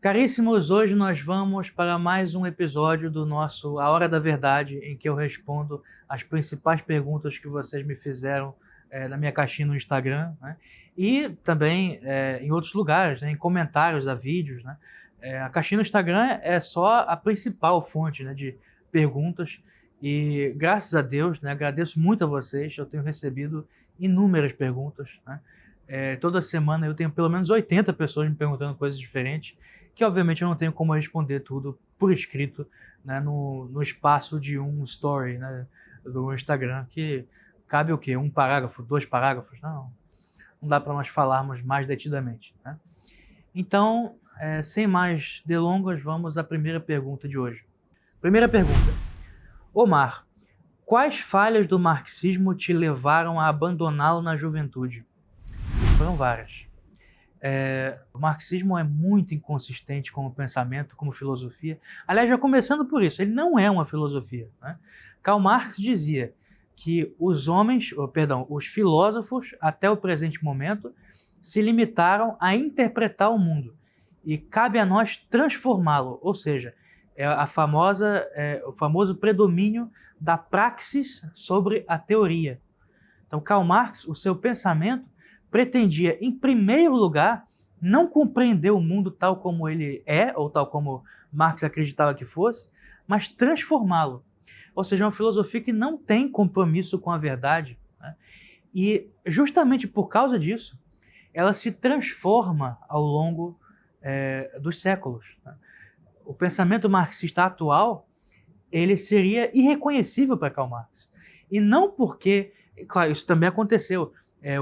Caríssimos, hoje nós vamos para mais um episódio do nosso A Hora da Verdade, em que eu respondo as principais perguntas que vocês me fizeram na minha caixinha no Instagram, né? E também em outros lugares, né? Em comentários a vídeos, né? A caixinha no Instagram é só a principal fonte, né, de perguntas e graças a Deus, né, agradeço muito a vocês, eu tenho recebido inúmeras perguntas, né? Toda semana eu tenho pelo menos 80 pessoas me perguntando coisas diferentes, que obviamente eu não tenho como responder tudo por escrito, né, no espaço de um story, né, do Instagram, que cabe o quê? Um parágrafo, dois parágrafos? Não dá para nós falarmos mais detidamente, né? Então, sem mais delongas, vamos à primeira pergunta de hoje. Primeira pergunta. Omar, quais falhas do marxismo te levaram a abandoná-lo na juventude? Foram várias. O marxismo é muito inconsistente como pensamento, como filosofia. Aliás, já começando por isso, ele não é uma filosofia, né? Karl Marx dizia que os filósofos, até o presente momento, se limitaram a interpretar o mundo e cabe a nós transformá-lo, ou seja, o famoso predomínio da praxis sobre a teoria. Então, Karl Marx, o seu pensamento pretendia, em primeiro lugar, não compreender o mundo tal como ele é, ou tal como Marx acreditava que fosse, mas transformá-lo. Ou seja, uma filosofia que não tem compromisso com a verdade, né? E justamente por causa disso, ela se transforma ao longo dos séculos, né? O pensamento marxista atual, ele seria irreconhecível para Karl Marx. E não porque, claro, isso também aconteceu,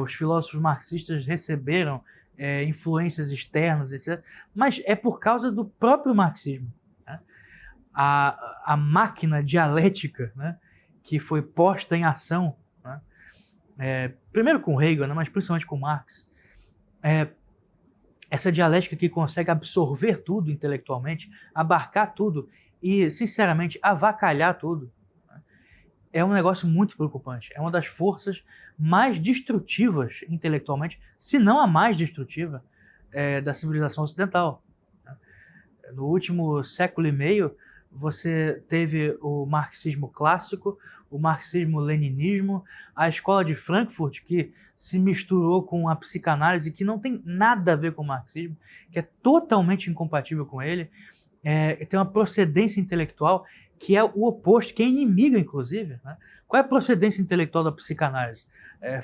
os filósofos marxistas receberam influências externas, etc., mas é por causa do próprio marxismo, né? A máquina dialética, né, que foi posta em ação, né, primeiro com Hegel, né, mas principalmente com Marx, essa dialética que consegue absorver tudo intelectualmente, abarcar tudo e, sinceramente, avacalhar tudo, né, é um negócio muito preocupante. É uma das forças mais destrutivas intelectualmente, se não a mais destrutiva, da civilização ocidental. No último século e meio, você teve o marxismo clássico, o marxismo-leninismo, a escola de Frankfurt, que se misturou com a psicanálise, que não tem nada a ver com o marxismo, que é totalmente incompatível com ele, tem uma procedência intelectual que é o oposto, que é inimiga, inclusive, né? Qual é a procedência intelectual da psicanálise?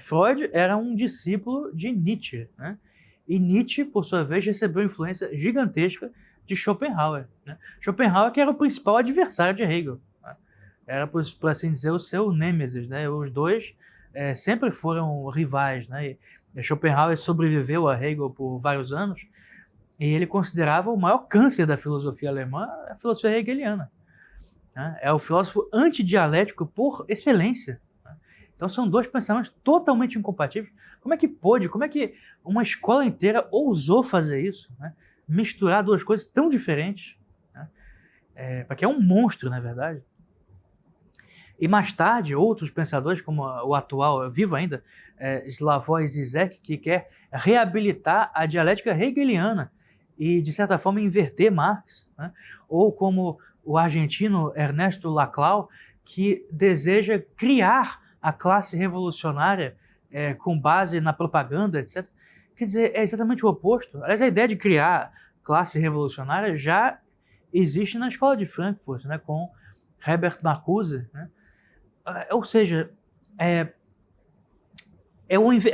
Freud era um discípulo de Nietzsche, né? E Nietzsche, por sua vez, recebeu influência gigantesca de Schopenhauer, né? Schopenhauer que era o principal adversário de Hegel, né? Era, por assim dizer, o seu nêmesis, né? Os dois sempre foram rivais, né? E Schopenhauer sobreviveu a Hegel por vários anos e ele considerava o maior câncer da filosofia alemã a filosofia hegeliana, né? É o filósofo antidialético por excelência, né? Então são dois pensamentos totalmente incompatíveis. Como é que pôde, como é que uma escola inteira ousou fazer isso, né? Misturar duas coisas tão diferentes, né? Porque é um monstro, na verdade. E mais tarde, outros pensadores, como o atual, vivo ainda, Slavoj Zizek, que quer reabilitar a dialética hegeliana e, de certa forma, inverter Marx, né? Ou como o argentino Ernesto Laclau, que deseja criar a classe revolucionária com base na propaganda, etc. Quer dizer, é exatamente o oposto. Aliás, a ideia de criar classe revolucionária já existe na escola de Frankfurt, né, com Herbert Marcuse, né? Ou seja, é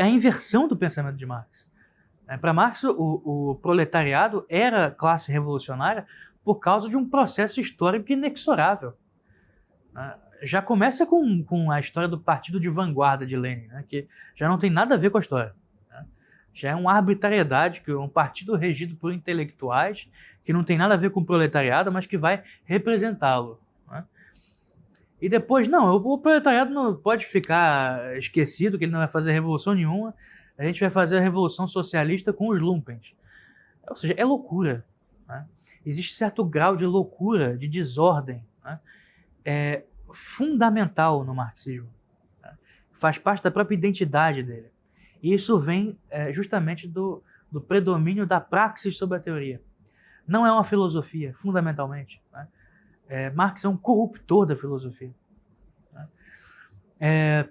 a inversão do pensamento de Marx. Para Marx, o proletariado era classe revolucionária por causa de um processo histórico inexorável, né? Já começa com a história do partido de vanguarda de Lenin, né, que já não tem nada a ver com a história, né? Já é uma arbitrariedade, que é um partido regido por intelectuais, que não tem nada a ver com o proletariado, mas que vai representá-lo, né? E depois, não, o proletariado não pode ficar esquecido, que ele não vai fazer revolução nenhuma, a gente vai fazer a revolução socialista com os lumpens. Ou seja, é loucura, né? Existe certo grau de loucura, de desordem, né, fundamental no marxismo, né? Faz parte da própria identidade dele. E isso vem justamente do predomínio da praxis sobre a teoria. Não é uma filosofia, fundamentalmente. Né? Marx é um corruptor da filosofia. Né?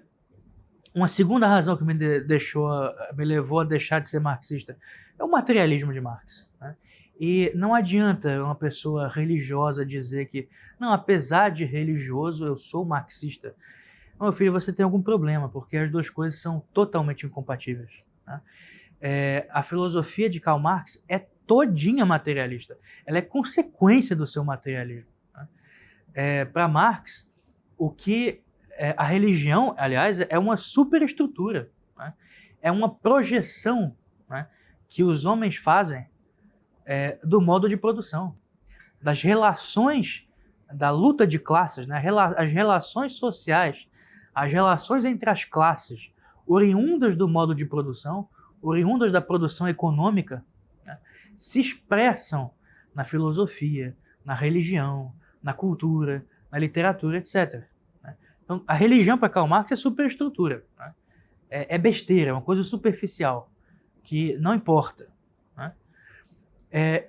Uma segunda razão que me levou a deixar de ser marxista é o materialismo de Marx. Né? E não adianta uma pessoa religiosa dizer que, não, apesar de religioso, eu sou marxista. Meu filho, você tem algum problema, porque as duas coisas são totalmente incompatíveis. Né? A filosofia de Karl Marx é todinha materialista. Ela é consequência do seu materialismo. Né? Para Marx, a religião, aliás, é uma superestrutura. Né? É uma projeção, né, que os homens fazem do modo de produção, das relações, da luta de classes, né? As relações sociais, as relações entre as classes, oriundas do modo de produção, oriundas da produção econômica, né, se expressam na filosofia, na religião, na cultura, na literatura, etc. Né? Então, a religião para Karl Marx é superestrutura. Né? É besteira, é uma coisa superficial, que não importa. Né?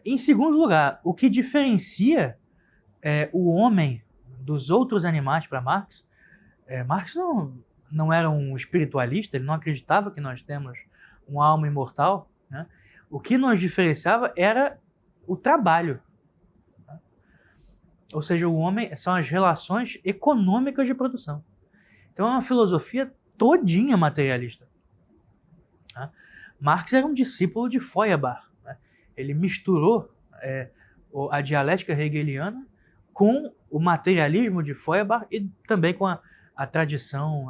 Em segundo lugar, o que diferencia o homem dos outros animais para Marx, Marx não era um espiritualista, ele não acreditava que nós temos uma alma imortal. Né? O que nos diferenciava era o trabalho. Né? Ou seja, o homem são as relações econômicas de produção. Então é uma filosofia todinha materialista. Né? Marx era um discípulo de Feuerbach. Né? Ele misturou a dialética hegeliana com o materialismo de Feuerbach e também com a tradição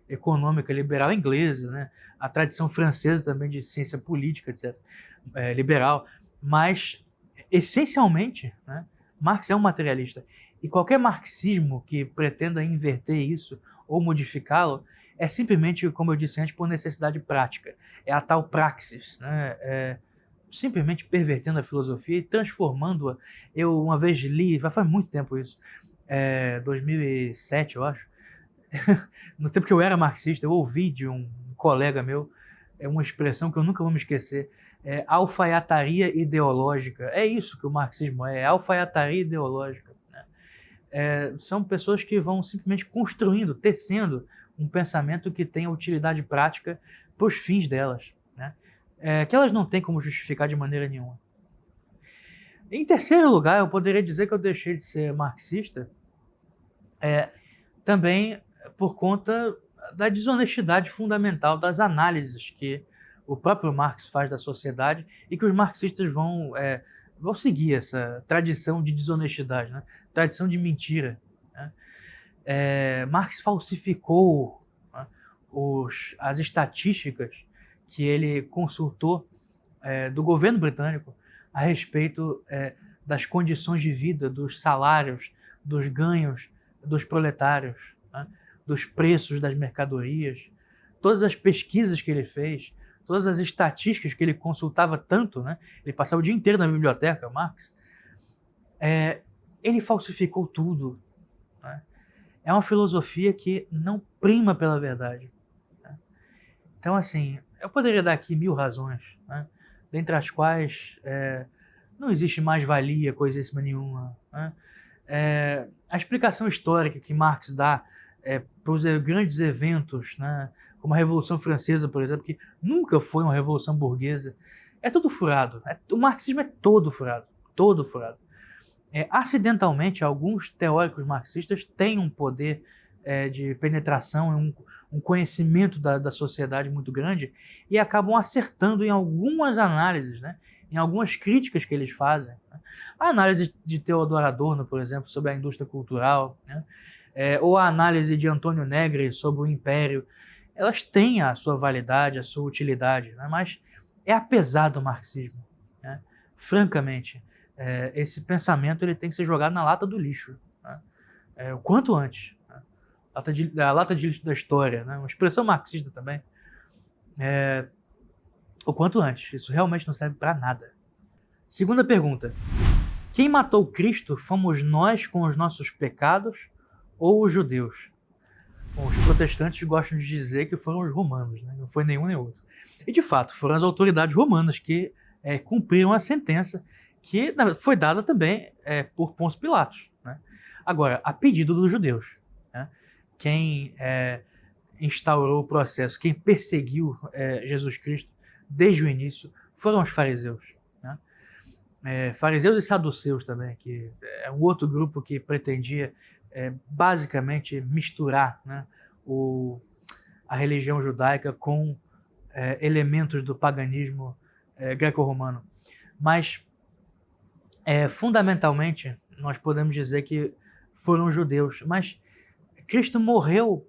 econômica liberal inglesa, né? A tradição francesa também de ciência política, etc., liberal. Mas, essencialmente, né, Marx é um materialista. E qualquer marxismo que pretenda inverter isso ou modificá-lo é simplesmente, como eu disse antes, por necessidade prática. É a tal praxis, né? Simplesmente pervertendo a filosofia e transformando-a. Eu uma vez li, faz muito tempo isso, 2007, eu acho, no tempo que eu era marxista, eu ouvi de um colega meu uma expressão que eu nunca vou me esquecer, alfaiataria ideológica. É isso que o marxismo é alfaiataria ideológica. Né? São pessoas que vão simplesmente construindo, tecendo um pensamento que tenha utilidade prática para os fins delas, né? Que elas não têm como justificar de maneira nenhuma. Em terceiro lugar, eu poderia dizer que eu deixei de ser marxista também por conta da desonestidade fundamental das análises que o próprio Marx faz da sociedade e que os marxistas vão seguir essa tradição de desonestidade, né? Tradição de mentira. Né? Marx falsificou, né, as estatísticas que ele consultou do governo britânico a respeito das condições de vida, dos salários, dos ganhos dos proletários, né, dos preços das mercadorias. Todas as pesquisas que ele fez, todas as estatísticas que ele consultava tanto, né, ele passava o dia inteiro na biblioteca, Marx, ele falsificou tudo. Né? É uma filosofia que não prima pela verdade. Né? Então, assim, eu poderia dar aqui 1000 razões, né? Dentre as quais não existe mais-valia, coisíssima nenhuma. Né? A explicação histórica que Marx dá para os grandes eventos, né, como a Revolução Francesa, por exemplo, que nunca foi uma revolução burguesa, é tudo furado. O marxismo é todo furado, todo furado. Acidentalmente, alguns teóricos marxistas têm um poder de penetração, um conhecimento da sociedade muito grande e acabam acertando em algumas análises, né? Em algumas críticas que eles fazem. Né? A análise de Theodor Adorno, por exemplo, sobre a indústria cultural, né? Ou a análise de Antônio Negri sobre o Império, elas têm a sua validade, a sua utilidade, né? Mas é apesar do marxismo. Né? Francamente, esse pensamento ele tem que ser jogado na lata do lixo, né? O quanto antes. A lata de lixo da história, né? Uma expressão marxista também. O quanto antes. Isso realmente não serve para nada. Segunda pergunta. Quem matou Cristo fomos nós com os nossos pecados ou os judeus? Bom, os protestantes gostam de dizer que foram os romanos, né? Não foi nenhum nem outro. E de fato, foram as autoridades romanas que cumpriram a sentença que foi dada também por Pôncio Pilatos, né? Agora, a pedido dos judeus, né? Quem instaurou o processo, quem perseguiu Jesus Cristo desde o início foram os fariseus, né? Fariseus e saduceus também, que é um outro grupo que pretendia basicamente misturar, né, a religião judaica com elementos do paganismo greco-romano. Mas, fundamentalmente, nós podemos dizer que foram judeus. Mas Cristo morreu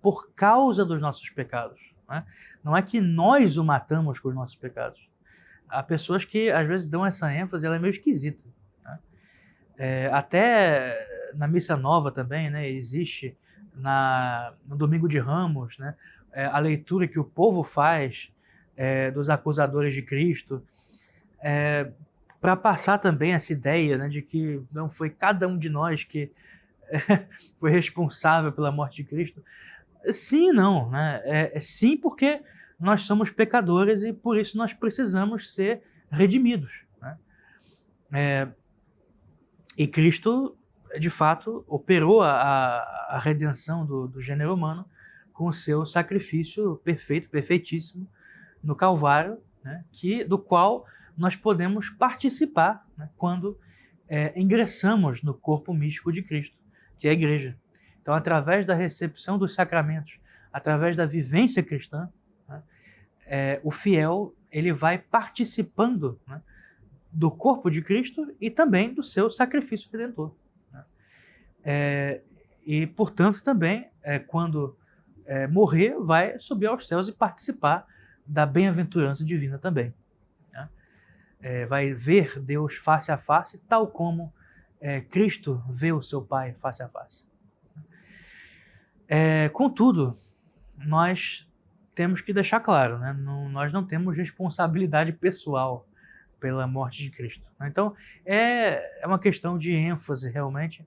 por causa dos nossos pecados, né? Não é que nós o matamos com os nossos pecados. Há pessoas que, às vezes, dão essa ênfase, ela é meio esquisita, né? Até na Missa Nova também, né, existe no Domingo de Ramos, né, a leitura que o povo faz dos acusadores de Cristo, para passar também essa ideia, né, de que não foi cada um de nós que foi responsável pela morte de Cristo. Sim e não, né? Sim, porque nós somos pecadores e por isso nós precisamos ser redimidos, né? E Cristo, de fato, operou a redenção do gênero humano com o seu sacrifício perfeito, perfeitíssimo, no Calvário, né? Do qual nós podemos participar, né, quando ingressamos no corpo místico de Cristo, que é a igreja. Então, através da recepção dos sacramentos, através da vivência cristã, né, o fiel ele vai participando, né, do corpo de Cristo e também do seu sacrifício redentor, né? E, portanto, também, quando morrer, vai subir aos céus e participar da bem-aventurança divina também, né? Vai ver Deus face a face, tal como Cristo vê o seu Pai face a face. Contudo, nós temos que deixar claro, né? Nós não temos responsabilidade pessoal pela morte de Cristo. Então, é uma questão de ênfase, realmente.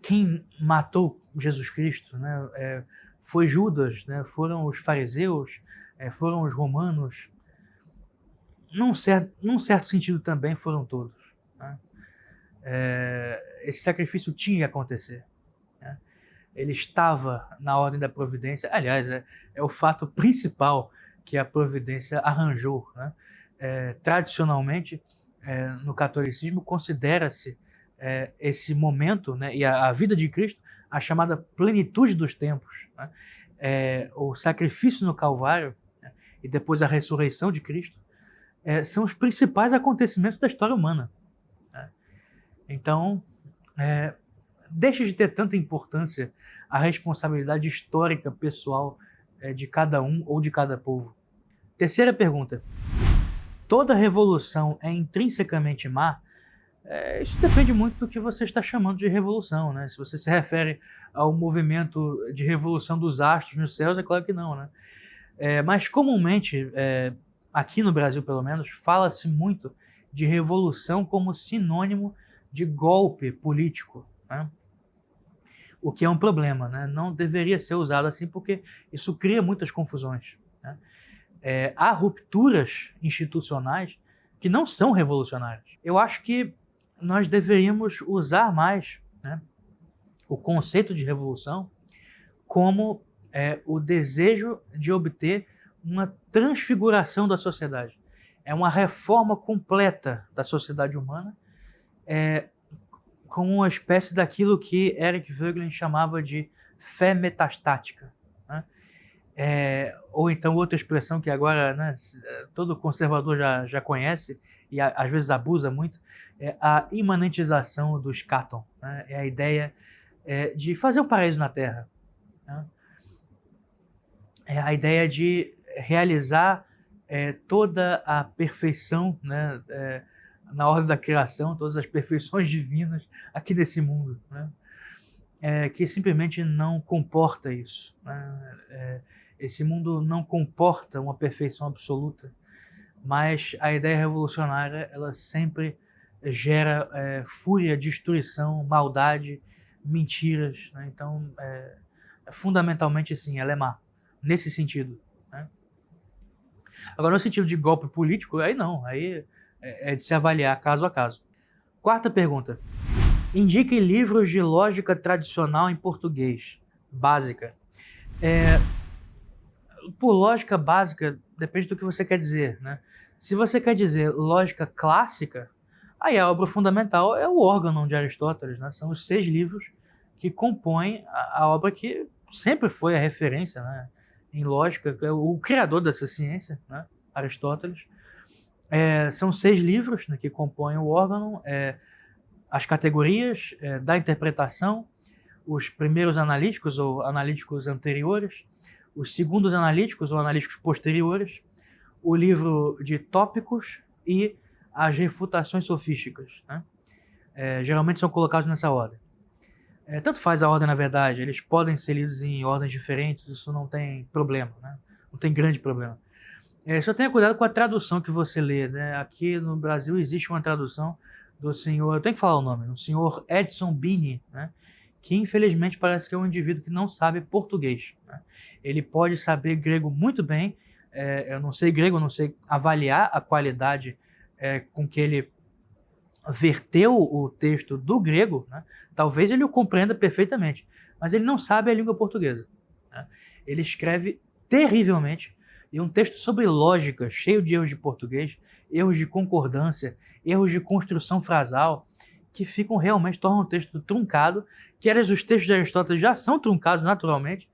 Quem matou Jesus Cristo, né, foi Judas, né, foram os fariseus, foram os romanos. Num certo sentido também foram todos, né? Esse sacrifício tinha que acontecer, né? Ele estava na ordem da providência. Aliás, é o fato principal que a providência arranjou, né? Tradicionalmente, no catolicismo, considera-se esse momento, né, e a vida de Cristo a chamada plenitude dos tempos, né? O sacrifício no Calvário, né, e depois a ressurreição de Cristo são os principais acontecimentos da história humana, né? Então, deixa de ter tanta importância a responsabilidade histórica pessoal de cada um ou de cada povo. Terceira pergunta: toda revolução é intrinsecamente má? Isso depende muito do que você está chamando de revolução, né? Se você se refere ao movimento de revolução dos astros nos céus, é claro que não, né? Mas comumente, aqui no Brasil pelo menos, fala-se muito de revolução como sinônimo de golpe político, né? O que é um problema, né? Não deveria ser usado assim, porque isso cria muitas confusões, né? Há rupturas institucionais que não são revolucionárias. Eu acho que nós deveríamos usar mais, né, o conceito de revolução como o desejo de obter uma transfiguração da sociedade. É uma reforma completa da sociedade humana, como uma espécie daquilo que Eric Voegelin chamava de fé metastática, né? Ou então outra expressão que agora, né, todo conservador já conhece e às vezes abusa muito, é a imanentização do eschaton, né? É a ideia de fazer o paraíso na Terra, né? É a ideia de realizar toda a perfeição, né, na ordem da criação, todas as perfeições divinas aqui nesse mundo, né? Que simplesmente não comporta isso, né? Esse mundo não comporta uma perfeição absoluta, mas a ideia revolucionária ela sempre gera fúria, destruição, maldade, mentiras, né? Então, fundamentalmente, sim, ela é má, nesse sentido, né? Agora, no sentido de golpe político, aí não, aí é de se avaliar caso a caso. Quarta pergunta. Indique livros de lógica tradicional em português, básica. Por lógica básica, depende do que você quer dizer, né? Se você quer dizer lógica clássica, aí a obra fundamental é o Órganon de Aristóteles, né? São os 6 livros que compõem a obra que sempre foi a referência, né, em lógica, o criador dessa ciência, né, Aristóteles. São 6 livros, né, que compõem o Órganon, as categorias da interpretação, os primeiros analíticos ou analíticos anteriores, os segundos analíticos ou analíticos posteriores, o livro de tópicos e as refutações sofísticas, né? Geralmente são colocados nessa ordem. Tanto faz a ordem, na verdade, eles podem ser lidos em ordens diferentes, isso não tem problema, né? Não tem grande problema. Só tenha cuidado com a tradução que você lê, né? Aqui no Brasil existe uma tradução do senhor, eu tenho que falar o nome, do senhor Edson Bini, né? Que infelizmente parece que é um indivíduo que não sabe português, né? Ele pode saber grego muito bem, eu não sei grego, eu não sei avaliar a qualidade com que ele verteu o texto do grego, né? Talvez ele o compreenda perfeitamente, mas ele não sabe a língua portuguesa, né? Ele escreve terrivelmente, e um texto sobre lógica, cheio de erros de português, erros de concordância, erros de construção frasal, que tornam o texto truncado, que aliás os textos de Aristóteles já são truncados naturalmente,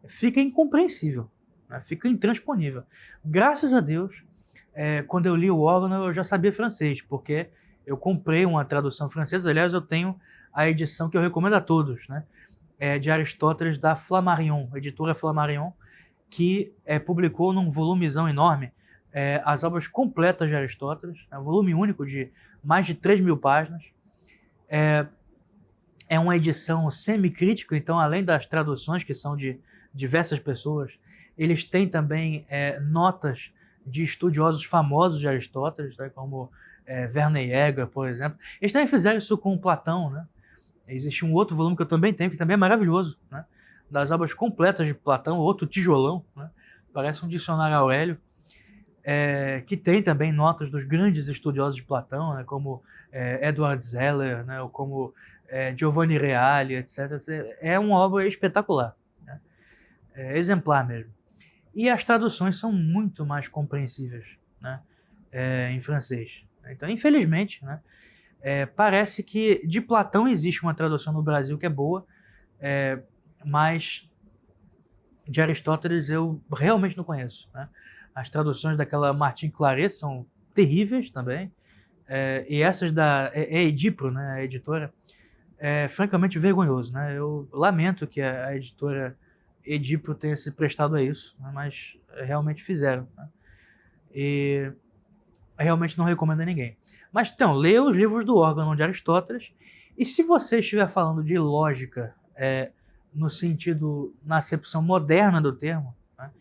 fica incompreensível, né? Fica intransponível. Graças a Deus, quando eu li o Órgano, eu já sabia francês, porque eu comprei uma tradução francesa, aliás, eu tenho a edição que eu recomendo a todos, né? De Aristóteles, da Flammarion, editora Flammarion, que publicou num volumezão enorme as obras completas de Aristóteles, um volume único de mais de 3.000 páginas. É uma edição semicrítica, então, além das traduções, que são de diversas pessoas, eles têm também notas de estudiosos famosos de Aristóteles, né, como Werner Jäger, por exemplo. Eles também fizeram isso com Platão, né? Existe um outro volume que eu também tenho, que também é maravilhoso, né? Das obras completas de Platão, outro tijolão, né? Parece um dicionário Aurélio, que tem também notas dos grandes estudiosos de Platão, né? Como Edward Zeller, né? Ou como Giovanni Reale, etc. É uma obra espetacular, né? Exemplar mesmo. E as traduções são muito mais compreensíveis, né? Em francês. Então, infelizmente, né, parece que de Platão existe uma tradução no Brasil que é boa, mas de Aristóteles eu realmente não conheço, né? As traduções daquela Martin Claret são terríveis também, e essas da Edipro, né, a editora, francamente vergonhoso, né? Eu lamento que a editora Edipro tenha se prestado a isso, né, mas realmente fizeram, né? E realmente não recomendo a ninguém. Mas então, leia os livros do Órgano de Aristóteles, e se você estiver falando de lógica no sentido, na acepção moderna do termo, né,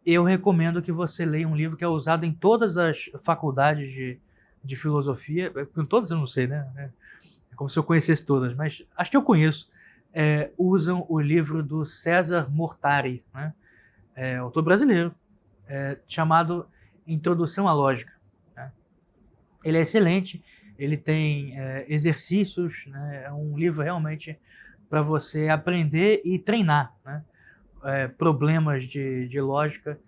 eu recomendo que você leia um livro que é usado em todas as faculdades de filosofia, em todas eu não sei, né? É como se eu conhecesse todas, mas acho que eu conheço. Usam o livro do César Mortari, né? Autor brasileiro, chamado Introdução à Lógica. Ele é excelente, ele tem exercícios, né? É um livro realmente para você aprender e treinar, né? Problemas de lógica.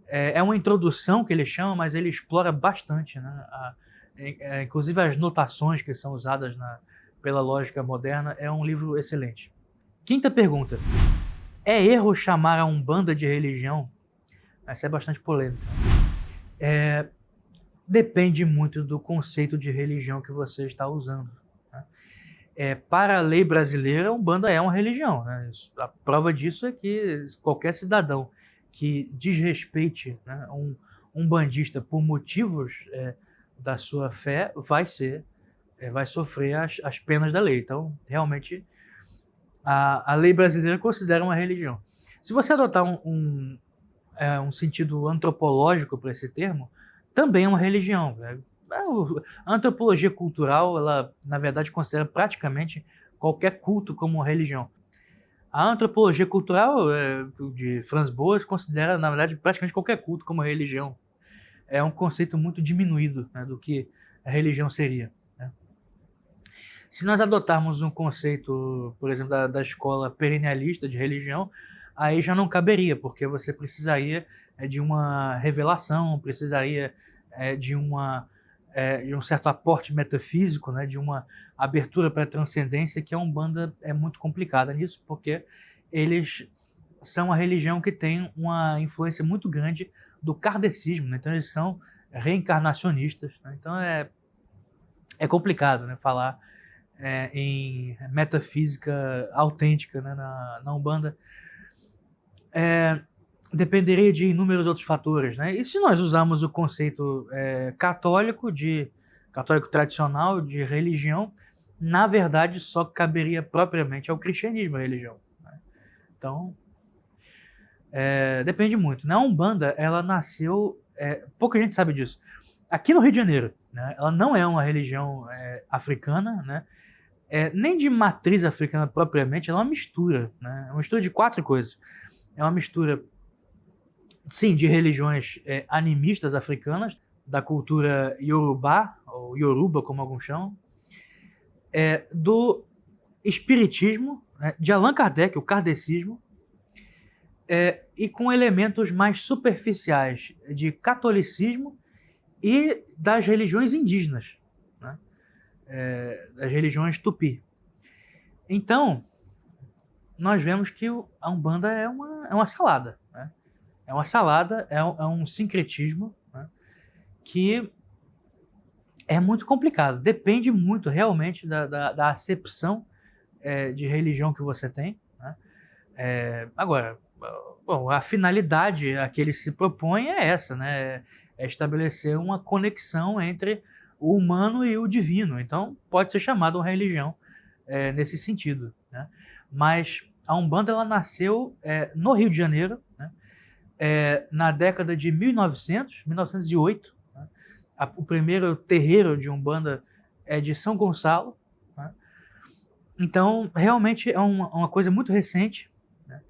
É uma introdução que ele chama, mas ele explora bastante, né? Inclusive as notações que são usadas pela lógica moderna. É um livro excelente. Quinta pergunta. É erro chamar a Umbanda de religião? Essa é bastante polêmica. Depende muito do conceito de religião que você está usando, né? Para a lei brasileira, a Umbanda é uma religião, né? A prova disso é que qualquer cidadão que desrespeite, né, um umbandista por motivos da sua fé vai sofrer as penas da lei. Então, realmente, a lei brasileira considera uma religião. Se você adotar um sentido antropológico para esse termo, também é uma religião. A antropologia cultural, ela, na verdade, considera praticamente qualquer culto como uma religião. A antropologia cultural de Franz Boas considera, na verdade, praticamente qualquer culto como uma religião. é um conceito muito diminuído, né, do que a religião seria, né? Se nós adotarmos um conceito, por exemplo, da escola perennialista de religião, aí já não caberia, porque você precisaria de uma revelação, precisaria de de um certo aporte metafísico, né, de uma abertura para a transcendência, que a Umbanda é muito complicada nisso, porque eles são a religião que tem uma influência muito grande do kardecismo, né? Então eles são reencarnacionistas, né? Então é complicado, né, falar em metafísica autêntica, né, na Umbanda. Dependeria de inúmeros outros fatores, né? E se nós usarmos o conceito católico tradicional de religião, na verdade só caberia propriamente ao cristianismo a religião, né? Então depende muito, né? A Umbanda, ela nasceu, pouca gente sabe disso, aqui no Rio de Janeiro, né? Ela não é uma religião africana, né? Nem de matriz africana propriamente, ela é uma mistura, né? É uma mistura de 4 coisas. É uma mistura, sim, de religiões animistas africanas, da cultura Yorubá, ou Yoruba, como alguns chamam, do espiritismo, né, de Allan Kardec, o kardecismo, e com elementos mais superficiais de catolicismo e das religiões indígenas, né, das religiões tupi. Então, nós vemos que a Umbanda é uma salada, né? É uma salada, é um sincretismo, né, que é muito complicado. Depende muito realmente da acepção de religião que você tem, né? Agora, bom, a finalidade a que ele se propõe é essa, né? É estabelecer uma conexão entre o humano e o divino. Então, pode ser chamada uma religião nesse sentido, né? Mas a Umbanda, ela nasceu no Rio de Janeiro, né? Na década de 1908. Né? O primeiro terreiro de Umbanda é de São Gonçalo, né? Então, realmente é uma coisa muito recente, né?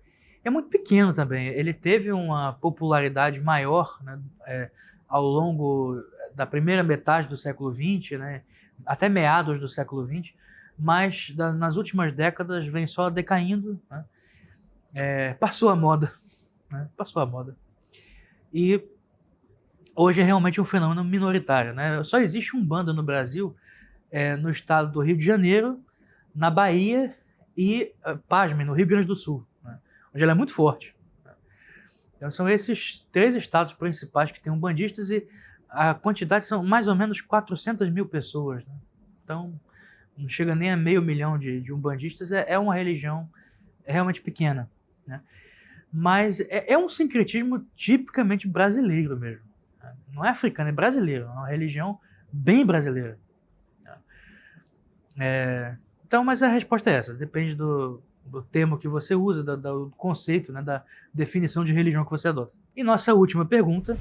É muito pequeno também. Ele teve uma popularidade maior, né, ao longo da primeira metade do século XX, né, até meados do século XX, mas nas últimas décadas vem só decaindo, né? Passou a moda, né? Passou a moda. E hoje é realmente um fenômeno minoritário, né? Só existe Umbanda no Brasil, no estado do Rio de Janeiro, na Bahia e, pasmem, no Rio Grande do Sul, né, onde ela é muito forte, né? Então são esses 3 estados principais que têm umbandistas e a quantidade são mais ou menos 400 mil pessoas, né? Então não chega nem a 500 mil de umbandistas, é uma religião realmente pequena, né? Mas é um sincretismo tipicamente brasileiro mesmo, né? Não é africano, é brasileiro, é uma religião bem brasileira, né? Então, mas a resposta é essa, depende do termo que você usa, do conceito, né, da definição de religião que você adota. E nossa última pergunta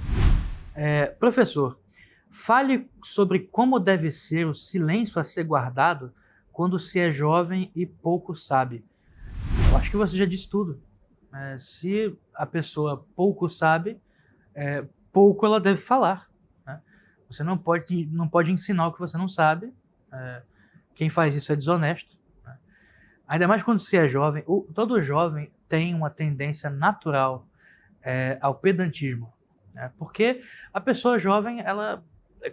professor, fale sobre como deve ser o silêncio a ser guardado quando se é jovem e pouco sabe. Eu acho que você já disse tudo. Se a pessoa pouco sabe, pouco ela deve falar, né? Você não pode ensinar o que você não sabe. Quem faz isso é desonesto, né? Ainda mais quando se é jovem. Todo jovem tem uma tendência natural ao pedantismo, né? Porque a pessoa jovem, ela,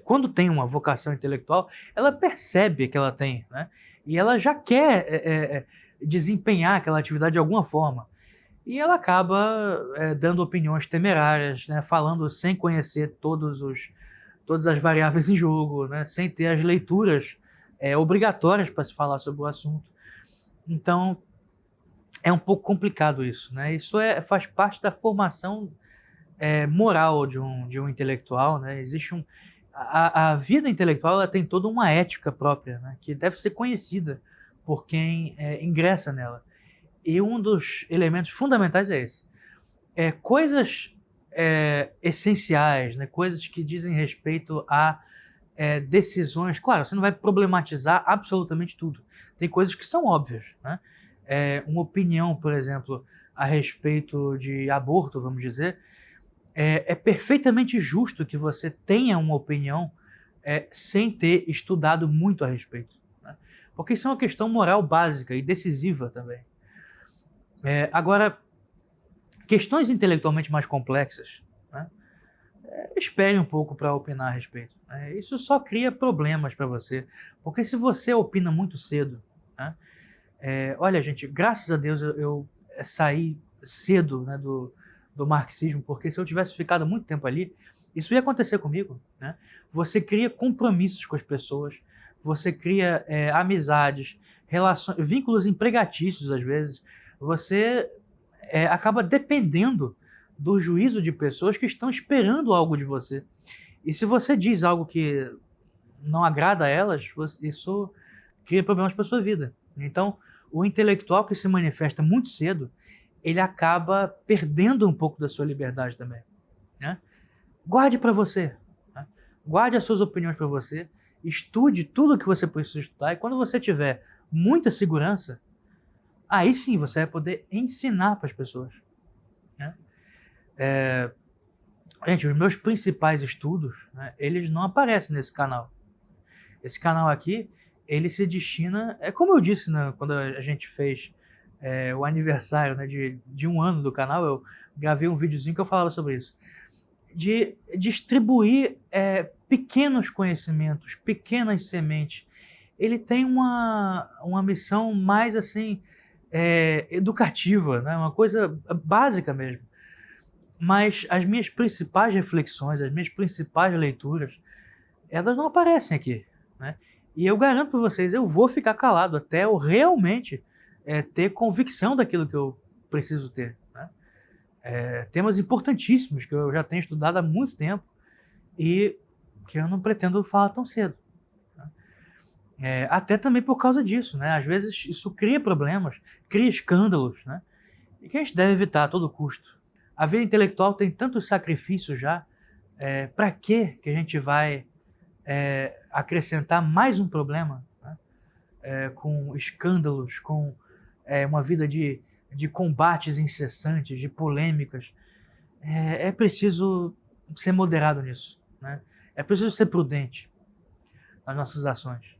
quando tem uma vocação intelectual, ela percebe que ela tem, né? E ela já quer desempenhar aquela atividade de alguma forma. E ela acaba dando opiniões temerárias, né? Falando sem conhecer todas as variáveis em jogo, né? Sem ter as leituras obrigatórias para se falar sobre o assunto. Então, é um pouco complicado isso, né? Isso faz parte da formação moral de um intelectual, né? Existe a vida intelectual, ela tem toda uma ética própria, né? Que deve ser conhecida por quem ingressa nela. E um dos elementos fundamentais é esse. Coisas essenciais, né? Coisas que dizem respeito a decisões. Claro, você não vai problematizar absolutamente tudo. Tem coisas que são óbvias, né? Uma opinião, por exemplo, a respeito de aborto, vamos dizer, É perfeitamente justo que você tenha uma opinião sem ter estudado muito a respeito, né? Porque isso é uma questão moral básica e decisiva também. Agora, questões intelectualmente mais complexas, né? Espere um pouco para opinar a respeito, né? Isso só cria problemas para você, porque se você opina muito cedo, né? Olha, gente, graças a Deus eu saí cedo, né, do marxismo, porque se eu tivesse ficado muito tempo ali, isso ia acontecer comigo, né? Você cria compromissos com as pessoas, você cria amizades, relações, vínculos empregatícios às vezes. Você acaba dependendo do juízo de pessoas que estão esperando algo de você. E se você diz algo que não agrada a elas, isso cria problemas para sua vida. Então, o intelectual que se manifesta muito cedo, ele acaba perdendo um pouco da sua liberdade também, né? Guarde para você, né? Guarde as suas opiniões para você, estude tudo o que você precisa estudar, e quando você tiver muita segurança, aí sim você vai poder ensinar para as pessoas, né? Gente, os meus principais estudos, né, eles não aparecem nesse canal. Esse canal aqui, ele se destina, como eu disse, né, quando a gente fez o aniversário, né, de um ano do canal, eu gravei um videozinho que eu falava sobre isso, de distribuir pequenos conhecimentos, pequenas sementes. Ele tem uma missão mais assim educativa, né, uma coisa básica mesmo. Mas as minhas principais reflexões, as minhas principais leituras, elas não aparecem aqui, né? E eu garanto para vocês, eu vou ficar calado até eu realmente ter convicção daquilo que eu preciso ter, né? Temas importantíssimos que eu já tenho estudado há muito tempo e que eu não pretendo falar tão cedo, né? Até também por causa disso, né? Às vezes isso cria problemas, cria escândalos, né? E que a gente deve evitar a todo custo. A vida intelectual tem tantos sacrifícios já, para que a gente vai acrescentar mais um problema, né? Com escândalos, com uma vida de combates incessantes, de polêmicas. É preciso ser moderado nisso, né? É preciso ser prudente nas nossas ações.